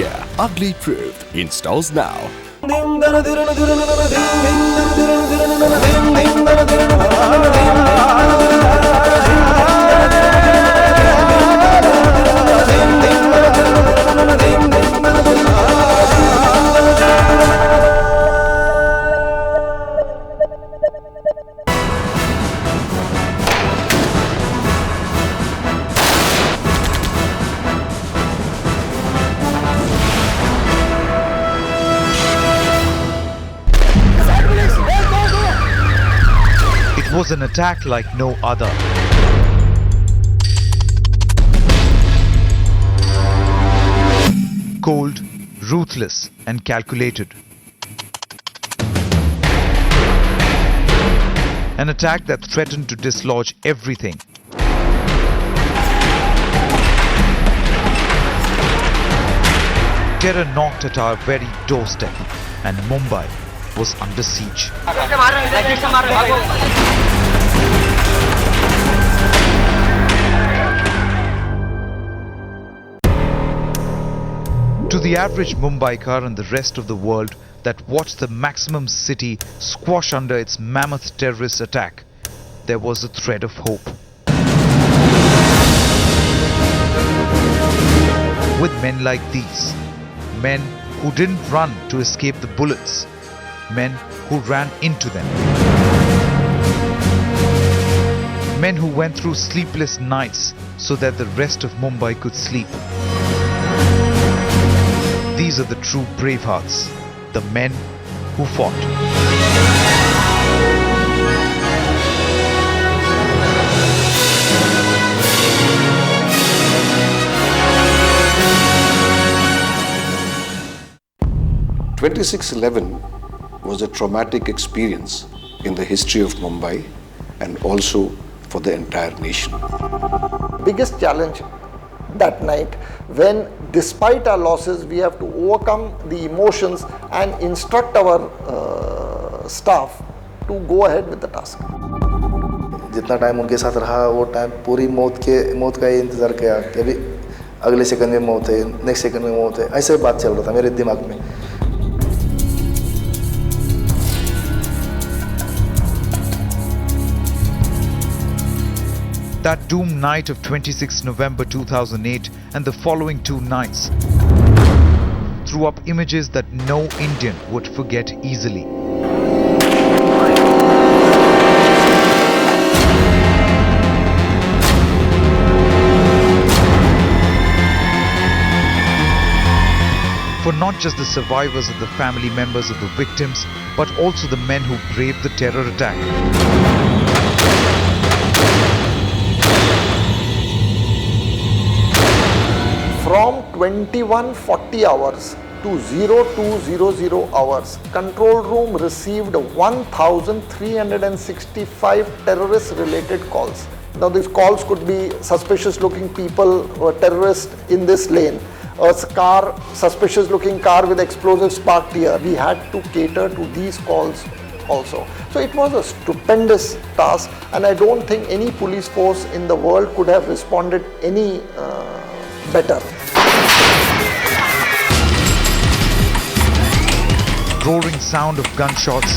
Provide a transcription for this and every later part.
Yeah, Ugly Truth in stores now. It was an attack like no other. Cold, ruthless, and calculated. An attack that threatened to dislodge everything. Terror knocked at our very doorstep, and Mumbai was under siege. To the average Mumbaiker and the rest of the world that watched the maximum city squash under its mammoth terrorist attack, there was a thread of hope. With men like these, men who didn't run to escape the bullets, men who ran into them, men who went through sleepless nights so that the rest of Mumbai could sleep. These are the true bravehearts, the men who fought. "26/11 was a traumatic experience in the history of Mumbai and also for the entire nation. Biggest challenge that night, when despite our losses we have to overcome the emotions and instruct our staff to go ahead with the task. जितना time उनके साथ रहा वो time पूरी मौत का ही इंतज़ार किया कि अभी अगले सेकंड में मौत है, नेक्स्ट सेकंड में मौत है, ऐसे बात चल रहा था मेरे दिमाग में. That doomed night of 26 November 2008 and the following 2 nights threw up images that no Indian would forget easily. For not just the survivors and the family members of the victims, but also the men who braved the terror attack. From 21:40 hours to 0200 hours, control room received 1,365 terrorist-related calls. Now these calls could be suspicious-looking people or terrorists in this lane, a car, suspicious-looking car with explosives parked here. We had to cater to these calls also. So it was a stupendous task, and I don't think any police force in the world could have responded any better. Roaring sound of gunshots,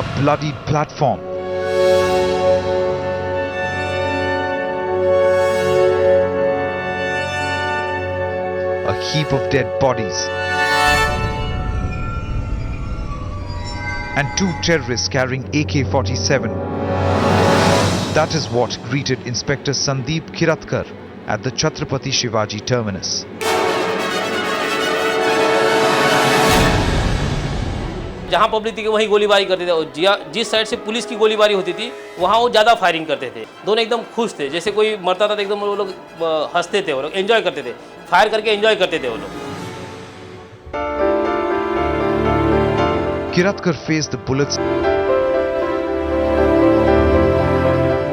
a bloodied platform, a heap of dead bodies, and 2 terrorists carrying AK-47. That is what greeted Inspector Sandeep Kiratkar at the Chhatrapati Shivaji terminus. जहां public थी वहीं गोलीबारी करते थे और जिस side से police की गोलीबारी होती थी वहां वो ज़्यादा फायरिंग करते थे. दोनों एकदम खुश थे, जैसे कोई मरता था तो एकदम वो लोग हंसते थे, वो लोग एंजॉय करते थे, फायर करके एंजॉय करते थे वो लोग. Kiratkar faced the bullets,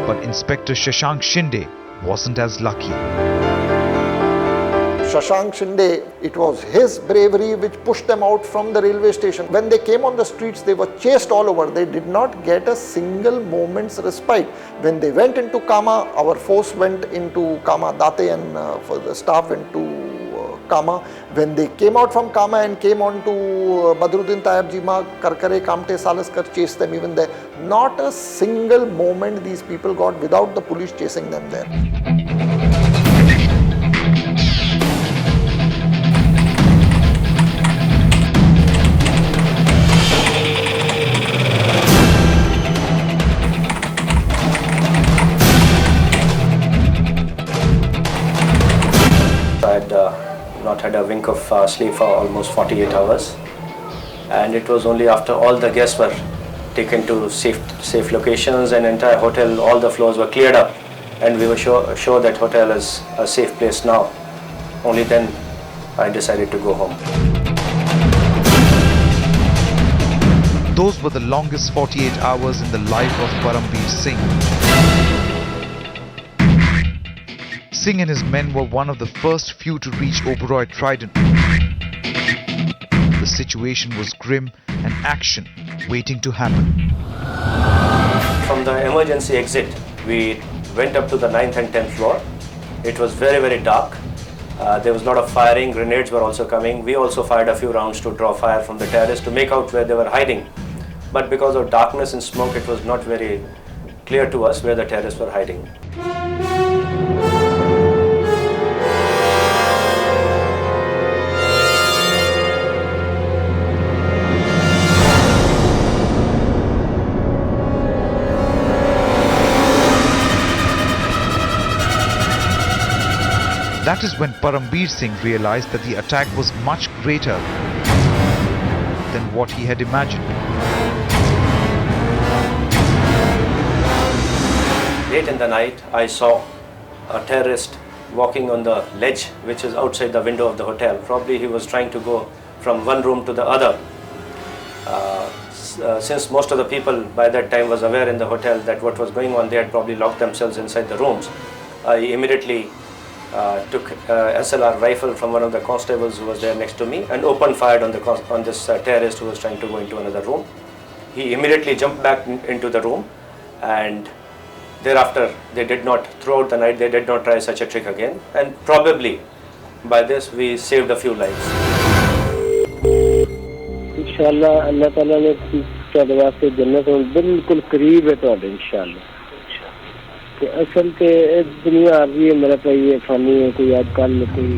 but Inspector Shashank Shinde wasn't as lucky. Shashank Shinde, it was his bravery which pushed them out from the railway station. When they came on the streets, they were chased all over. They did not get a single moment's respite. When they went into Kama, our force went into Kama, Date and for the staff went to Kama. When they came out from Kama and came on to Badruddin Tayyab Jima, Karkare, Kamte, Salaskar chased them even there. Not a single moment these people got without the police chasing them there. I had not had a wink of sleep for almost 48 hours, and it was only after all the guests were taken to safe locations and entire hotel, all the floors were cleared up, and we were sure that hotel is a safe place now. Only then I decided to go home. Those were the longest 48 hours in the life of Parambir Singh. Singh and his men were one of the first few to reach Oberoi Trident. The situation was grim and action waiting to happen. From the emergency exit, we went up to the 9th and 10th floor. It was very, very dark. There was a lot of firing, grenades were also coming. We also fired a few rounds to draw fire from the terrace to make out where they were hiding. But because of darkness and smoke, it was not very clear to us where the terrorists were hiding. That is when Parambir Singh realized that the attack was much greater than what he had imagined. Late in the night, I saw a terrorist walking on the ledge which is outside the window of the hotel. Probably he was trying to go from one room to the other. Since most of the people by that time was aware in the hotel that what was going on, they had probably locked themselves inside the rooms. I immediately took SLR rifle from one of the constables who was there next to me and opened fire on this terrorist who was trying to go into another room. He immediately jumped back into the room, and thereafter throughout the night they did not try such a trick again, and probably by this we saved a few lives. इंशाल्लाह अल्लाह ताला ने तुहाडे वास्ते जन्नत बिल्कुल करीब है तुहाडे इंशाल्लाह ते असल ते दुनिया आरजी है मेरा भाई ये फानी है कोई आजकल कोई.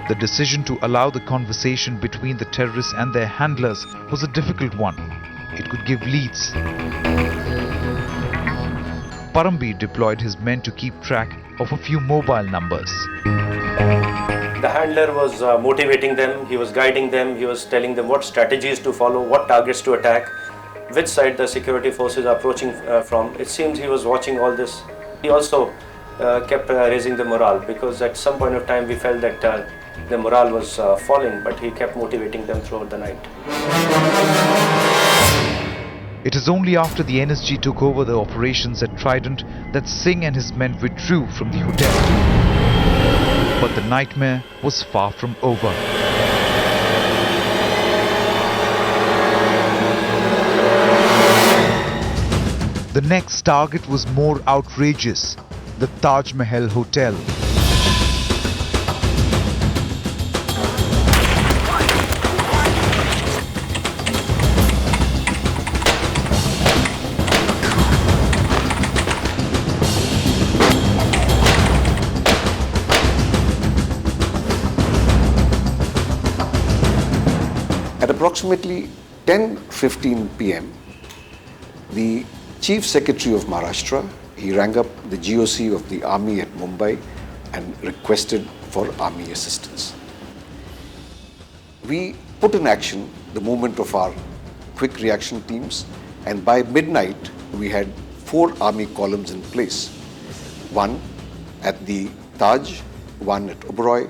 The decision to allow the conversation between the terrorists and their handlers was a difficult one. It could give leads. Parambir deployed his men to keep track of a few mobile numbers. The handler was motivating them, he was guiding them, he was telling them what strategies to follow, what targets to attack, which side the security forces are approaching from. It seems he was watching all this. He also kept raising the morale, because at some point of time we felt that the morale was falling, but he kept motivating them throughout the night. It is only after the NSG took over the operations at Trident that Singh and his men withdrew from the hotel. But the nightmare was far from over. The next target was more outrageous: the Taj Mahal Hotel. At approximately 10:15 p.m., the Chief Secretary of Maharashtra, he rang up the GOC of the army at Mumbai and requested for army assistance. We put in action the movement of our quick reaction teams, and by midnight we had 4 army columns in place. One at the Taj, one at Oberoi,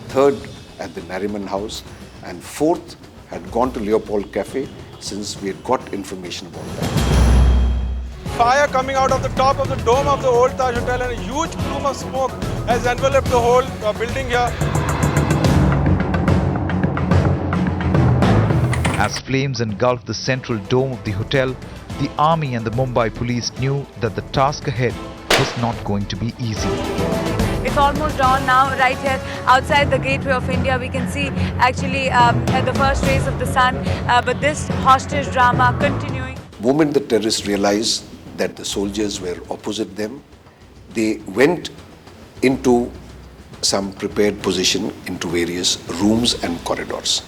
third at the Nariman House, and fourth had gone to Leopold Cafe, since we had got information about that. fire coming out of the top of the dome of the old Taj Hotel, and a huge plume of smoke has enveloped the whole building here. As flames engulfed the central dome of the hotel, the army and the Mumbai police knew that the task ahead was not going to be easy. It's almost dawn now, right here outside the gateway of India. We can see actually the first rays of the sun, but this hostage drama continuing. The moment the terrorists realized that the soldiers were opposite them, they went into some prepared position into various rooms and corridors.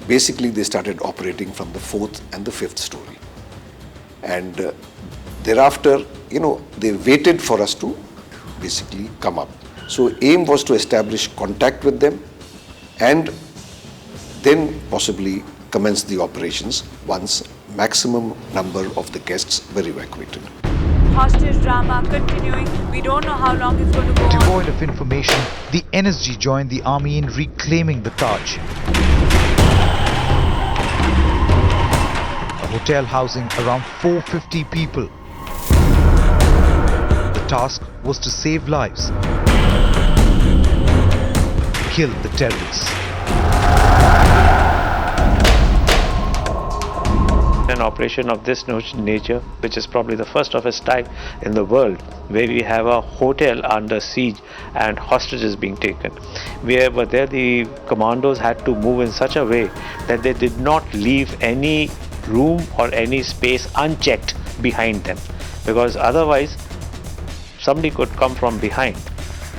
Basically, they started operating from the 4th and the 5th story. And thereafter, they waited for us to basically come up. So aim was to establish contact with them and then possibly commence the operations once maximum number of the guests were evacuated. Hostage drama continuing. We don't know how long it's going to go on. Devoid of information, the NSG joined the army in reclaiming the Taj. A hotel housing around 450 people. The task was to save lives, kill the terrorists. An operation of this nature, which is probably the first of its type in the world, where we have a hotel under siege and hostages being taken. But there the commandos had to move in such a way that they did not leave any room or any space unchecked behind them, because otherwise somebody could come from behind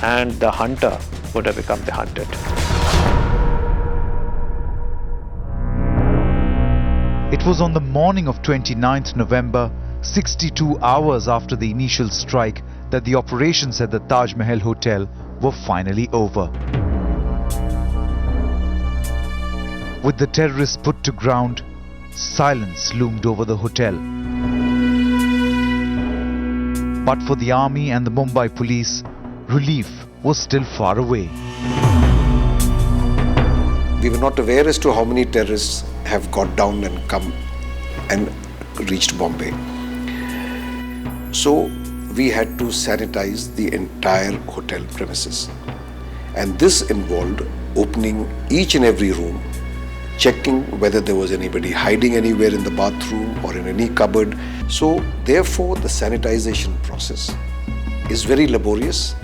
and the hunter would have become the hunted. It was on the morning of 29th November, 62 hours after the initial strike, that the operations at the Taj Mahal Hotel were finally over. With the terrorists put to ground, silence loomed over the hotel. But for the army and the Mumbai police, relief was still far away. We were not aware as to how many terrorists have got down and come and reached Bombay. So we had to sanitize the entire hotel premises. And this involved opening each and every room, checking whether there was anybody hiding anywhere in the bathroom or in any cupboard. So therefore the sanitization process is very laborious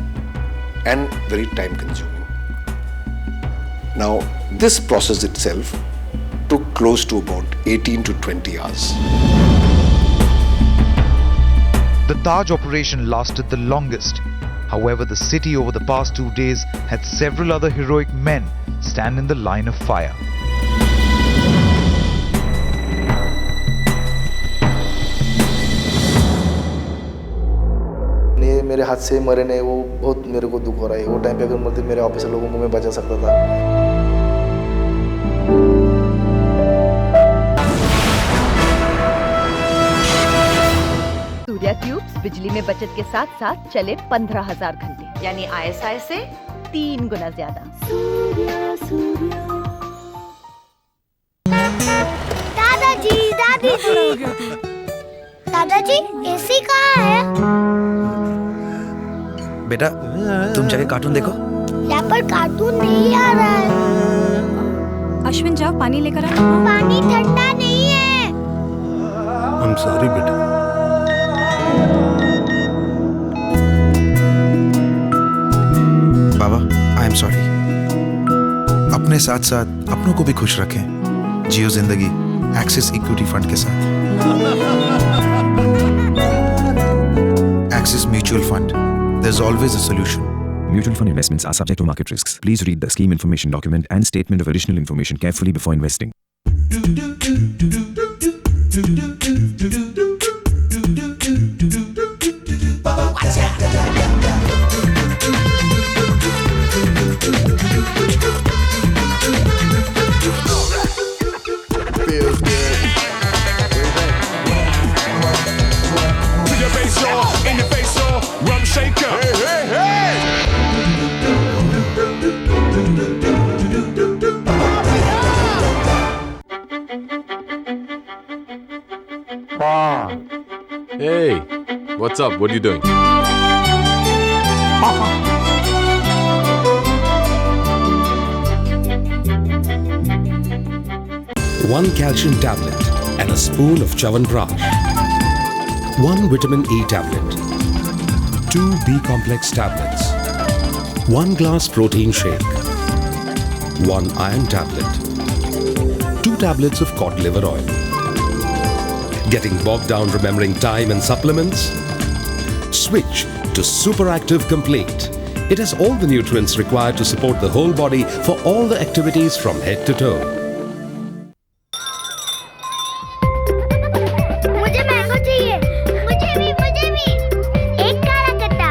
and very time consuming. Now this process itself took close to about 18 to 20 hours. The Taj operation lasted the longest. However, the city over the past 2 days had several other heroic men stand in the line of fire. मेरे हाथ से मरे नहीं, वो बहुत मेरे को दुख हो रहा है। वो टाइम पे अगर मरते मेरे ऑफिसर लोगों को मैं बचा सकता था। सूर्या ट्यूब्स बिजली में बचत के साथ साथ चले 15,000 घंटे, यानी ISI से 3 गुना ज्यादा। दादाजी, दादाजी, एसी कहाँ है? बेटा तुम जाके कार्टून देखो। यहाँ पर कार्टून नहीं आ रहा है। अश्विन जाओ पानी लेकर आ। पानी ठंडा नहीं है। I'm sorry बेटा। बाबा I am sorry। अपने साथ साथ अपनों को भी खुश रखें। जियो जिंदगी एक्सिस इक्विटी फंड के साथ। Axis mutual fund, there's always a solution. Mutual fund investments are subject to market risks. Please read the scheme information document and statement of additional information carefully before investing. Feels good. To your face, y'all. In your face, y'all. Rum shaker. Hey, hey, hey. what are you doing? One calcium tablet and a spoon of Chyawanprash. One vitamin E tablet. 2 B complex tablets. 1 glass protein shake. 1 iron tablet. 2 tablets of cod liver oil. Getting bogged down remembering time and supplements? Switch to Superactive Complete. It has all the nutrients required to support the whole body for all the activities from head to toe. मुझे mango चाहिए, मुझे भी एक काला कट्टा।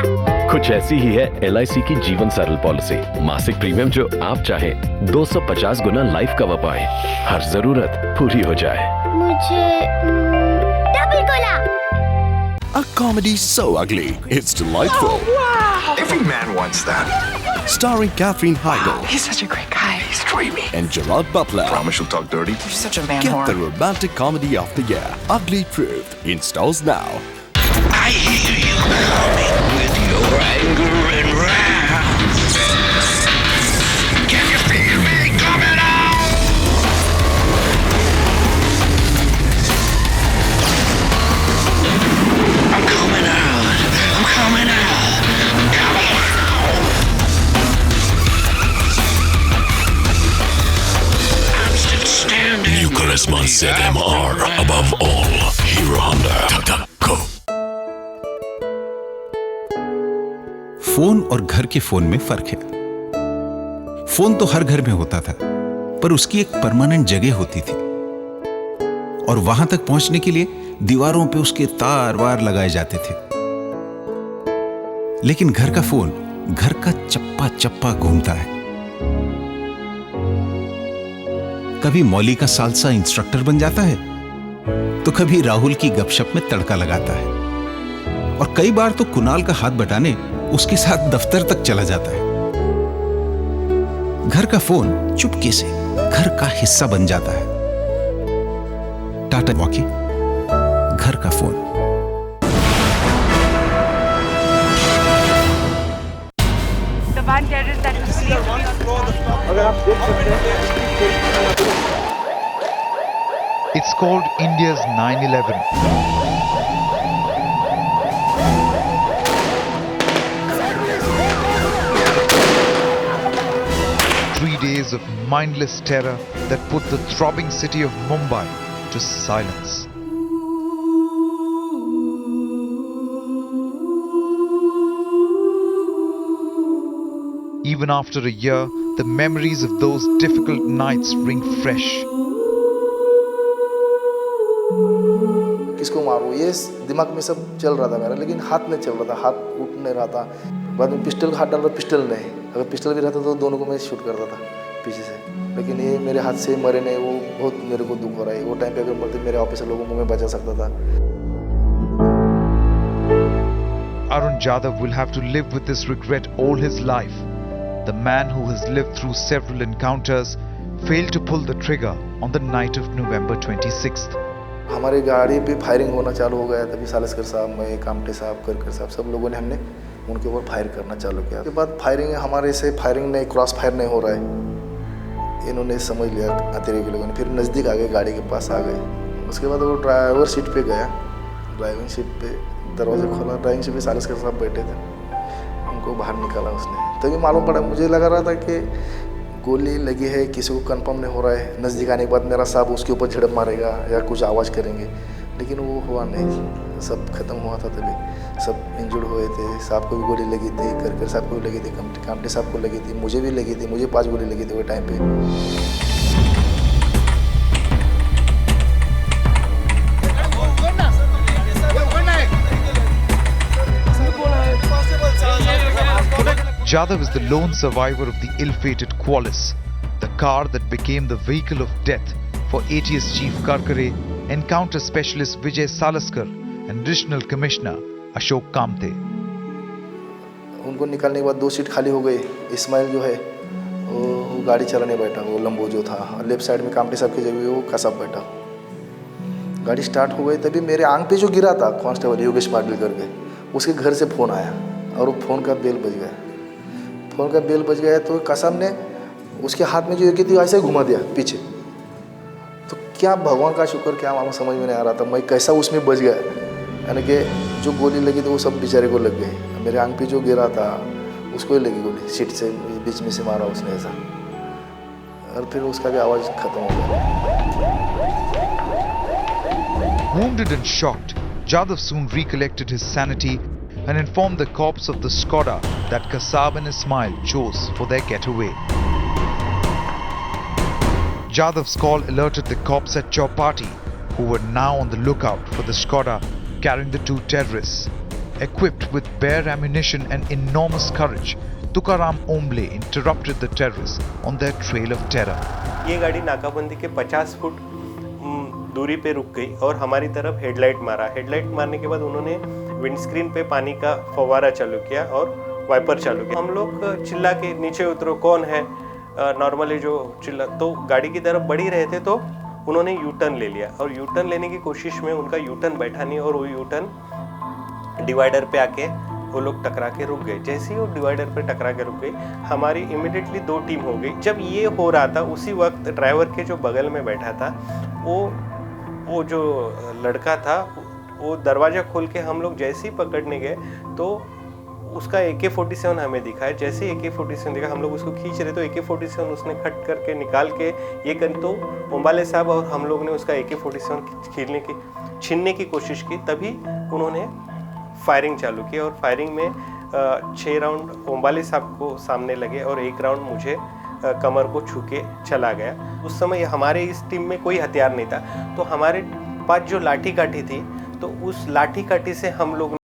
कुछ ऐसी ही है LIC की जीवन सरल पॉलिसी। मासिक प्रीमियम जो आप चाहें 250 गुना लाइफ कवर पाएं। हर जरूरत पूरी हो जाए। मुझे double Cola. A comedy so ugly, it's delightful. Oh, wow! Every man wants that. Starring Katherine Heigl. Wow, he's such a great guy. He's dreamy. And Gerard Butler. Promise you'll talk dirty. You're such a man Get whore. the romantic comedy of the year. Ugly Truth in stores now. I hear you coming with your anger and wrath. Can you feel me coming out? I'm coming out. I'm coming out. I'm coming out. I'm still standing. New Charisma ZMR. Above all, Hero Honda. Go. Phone और घर के phone में फर्क है। Phone तो हर घर में होता था, पर उसकी एक परमानेंट जगह होती थी और वहां तक पहुंचने के लिए दीवारों पे उसके तार वार लगाए जाते थे। लेकिन घर का फोन घर का चप्पा चप्पा घूमता है। कभी मौली का सालसा इंस्ट्रक्टर बन जाता है, तो कभी राहुल की गपशप में तड़का लगाता है, और कई बार तो कुणाल का हाथ बटाने उसके साथ दफ्तर तक चला जाता है। घर का फोन चुपके से घर का हिस्सा बन जाता है। टाटा वॉकी, घर का phone. The one terrorist that was अगर आप देख सकते हैं It's called India's 9/11. 3 days of mindless terror that put the throbbing city of Mumbai to silence. Even after a year, the memories of those difficult nights ring fresh. किसको मारूं, ये दिमाग में सब चल रहा था मेरा, लेकिन हाथ नहीं चल रहा था, हाथ उठ नहीं रहा था। बाद में पिस्टल हाथ डाल रहा, पिस्टल नहीं, अगर पिस्टल भी रहता तो दोनों को मैं शूट करता था पीछे से, लेकिन ये मेरे हाथ से मरे नहीं, वो बहुत मेरे को दुख हो रहा है। वो टाइम पे अगर मरते मेरे ऑफिसर लोगों को मैं बचा सकता था। Arun Jadhav will have to live with this regret all his life. The man who has lived through several encounters failed to pull the trigger on the night of November 26th. हमारी गाड़ी पे firing होना चालू हो गया, तभी सालस्कर साहब, मैं, कामटे साहब, करकर साहब, सब लोगों ने हमने उनके ऊपर फायर करना चालू किया। उसके बाद फायरिंग हमारे से फायरिंग नहीं, क्रॉस फायर नहीं हो रहा है, इन्होंने समझ लिया अतिरेक के लोगों ने। फिर नज़दीक आ गए, गाड़ी के पास आ गए। उसके बाद वो ड्राइवर सीट पे गया, ड्राइविंग सीट पे दरवाज़ा खोला, ड्राइविंग सीट पे सालस्कर साहब बैठे थे, उनको बाहर निकाला उसने। तभी मालूम पड़ा, मुझे लगा रहा था कि गोली लगी है, किसी को कंफर्म नहीं हो रहा है। नज़दीक आने के बाद मेरा साहब उसके ऊपर झड़प मारेगा या कुछ आवाज़ करेंगे, लेकिन वो हुआ नहीं, सब खत्म हुआ था। तभी सब इंजर्ड हुए थे, साहब को भी गोली लगी थी, करकर साहब को भी लगी थी, कामटे साहब को लगी थी, मुझे भी लगी थी, मुझे 5 गोली लगी थी वो टाइम पे। Jadhav is the lone survivor of the ill-fated Qualis, the car that became the vehicle of death for ATS Chief Karkare, Encounter Specialist Vijay Salaskar and Regional Commissioner Ashok Kamte. उनको निकालने के बाद 2 seat खाली हो गई। इस्माइल जो है वो गाड़ी चलाने बैठा, वो लंबो जो था, लेफ्ट साइड में कामटे साहब की जगह वो कसाब बैठा। गाड़ी स्टार्ट हो गई, तभी मेरे आंख पे जो गिरा था कांस्टेबल योगेश पाटिल करके, उसके घर से फ़ोन आया और वो फ़ोन का बेल बज गया। फ़ोन का बेल बज गया तो कसम ने उसके हाथ में जो एक थी ऐसे घुमा दिया पीछे। तो क्या भगवान का शुक्र, क्या मालूम, समझ में नहीं आ रहा था मैं कैसा उसमें बच गया। यानी कि जो गोली लगी तो वो सब बेचारे को लग गई। मेरे आंख पे जो गिरा था उसको ही लगी गोली, सीट से बीच में से मारा उसने ऐसा, और फिर उसका भी आवाज़ खत्म हो गया। Wounded and shocked, Jadhav soon recollected his sanity and informed the cops of the Skoda that Kasab and Ismail chose for their getaway. Jadhav's call alerted the cops at Chowpatty, who were now on the lookout for the Skoda carrying the two terrorists. Equipped with bare ammunition and enormous courage, Tukaram Omble interrupted the terrorists on their trail of terror. ये गाड़ी नाकाबंदी के 50 foot दूरी पे रुक गई और हमारी तरफ हेडलाइट मारा। हेडलाइट मारने के बाद उन्होंने विंडस्क्रीन पे पानी का फव्वारा चालू किया और वाइपर चालू किया। हम लोग चिल्ला के नीचे उतरो, कौन है, नॉर्मली जो चिल्ला, तो गाड़ी की तरफ बढ़ ही रहे थे तो उन्होंने यू टर्न ले लिया और यू टर्न लेने की कोशिश में उनका यू टर्न बैठा नहीं और वो यू टर्न डिवाइडर पे आके वो लोग टकरा के रुक गए। जैसे ही वो डिवाइडर पे टकरा के रुक गई, हमारी इमीडिएटली 2 टीम हो गई। जब ये हो रहा था उसी वक्त ड्राइवर के जो बगल में बैठा था वो जो लड़का था वो दरवाज़ा खोल के हम लोग जैसे ही पकड़ने गए तो उसका AK-47 हमें दिखा है। जैसे ही AK-47 दिखा, हम लोग उसको खींच रहे तो AK-47 उसने खट करके निकाल के ये कर, तो ओम्बाले साहब और हम लोग ने उसका AK-47 छीनने की कोशिश की। तभी उन्होंने फायरिंग चालू की और फायरिंग में 6 राउंड ओम्बाले साहब को सामने लगे और 1 राउंड मुझे कमर को छू के चला गया। उस समय हमारे इस टीम में कोई हथियार नहीं था, तो हमारे पास जो लाठी काठी थी तो उस लाठी काठी से हम लोग